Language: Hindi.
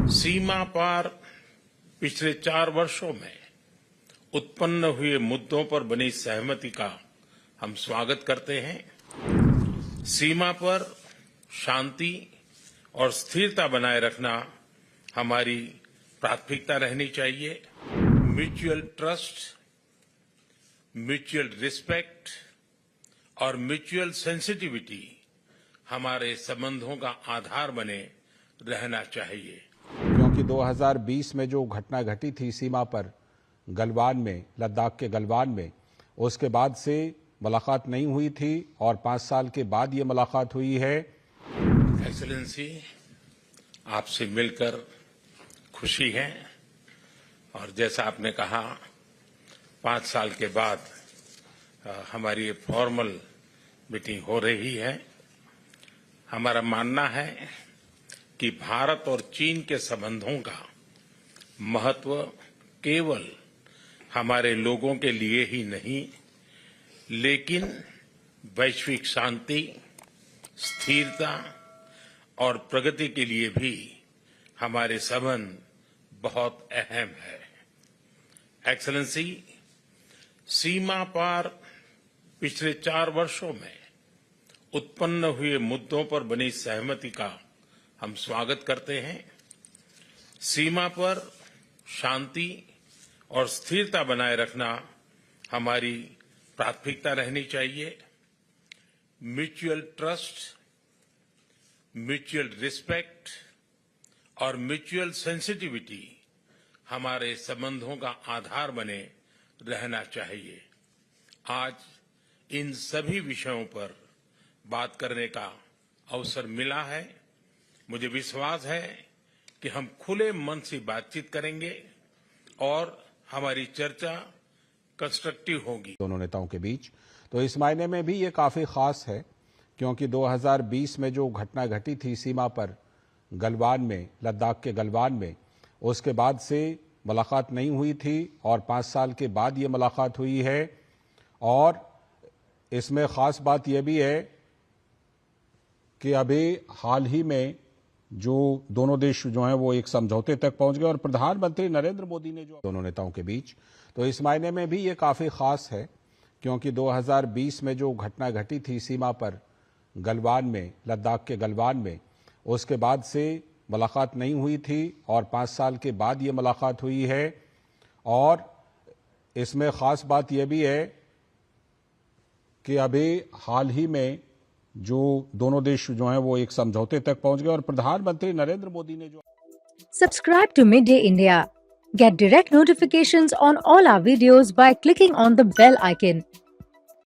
सीमा पार पिछले 4 वर्षों में उत्पन्न हुए मुद्दों पर बनी सहमति का हम स्वागत करते हैं। सीमा पर शांति और स्थिरता बनाए रखना हमारी प्राथमिकता रहनी चाहिए। म्यूचुअल ट्रस्ट, म्यूचुअल रिस्पेक्ट और म्यूचुअल सेंसिटिविटी हमारे संबंधों का आधार बने रहना चाहिए। क्योंकि 2020 में जो घटना घटी थी सीमा पर गलवान में, लद्दाख के गलवान में, उसके बाद से मुलाकात नहीं हुई थी और 5 साल के बाद ये मुलाकात हुई है। एक्सेलेंसी, आपसे मिलकर खुशी है और जैसा आपने कहा 5 साल के बाद हमारी फॉर्मल मीटिंग हो रही है। हमारा मानना है कि भारत और चीन के संबंधों का महत्व केवल हमारे लोगों के लिए ही नहीं, लेकिन वैश्विक शांति, स्थिरता और प्रगति के लिए भी हमारे संबंध बहुत अहम है। एक्सेलेंसी, सीमा पार पिछले 4 वर्षों में उत्पन्न हुए मुद्दों पर बनी सहमति का हम स्वागत करते हैं। सीमा पर शांति और स्थिरता बनाए रखना हमारी प्राथमिकता रहनी चाहिए। म्यूचुअल ट्रस्ट, म्यूचुअल रिस्पेक्ट और म्यूचुअल सेंसिटिविटी हमारे संबंधों का आधार बने रहना चाहिए। आज इन सभी विषयों पर बात करने का अवसर मिला है। मुझे विश्वास है कि हम खुले मन से बातचीत करेंगे और हमारी चर्चा कंस्ट्रक्टिव होगी दोनों नेताओं के बीच। तो इस मायने में भी ये काफी खास है क्योंकि 2020 में जो घटना घटी थी सीमा पर गलवान में, लद्दाख के गलवान में, उसके बाद से मुलाकात नहीं हुई थी और 5 साल के बाद ये मुलाकात हुई है। और इसमें खास बात यह भी है कि अभी हाल ही में जो दोनों देश जो हैं वो एक समझौते तक पहुंच गए और प्रधानमंत्री नरेंद्र मोदी ने जो दोनों नेताओं के बीच, तो इस मायने में भी ये काफी खास है क्योंकि 2020 में जो घटना घटी थी सीमा पर गलवान में, लद्दाख के गलवान में, उसके बाद से मुलाकात नहीं हुई थी और 5 साल के बाद ये मुलाकात हुई है। और इसमें खास बात यह भी है कि अभी हाल ही में जो दोनों देश जो हैं वो एक समझौते तक पहुंच गए और प्रधानमंत्री नरेंद्र मोदी ने जो Subscribe to Midday India. Get direct notifications on all our videos by clicking on the bell icon.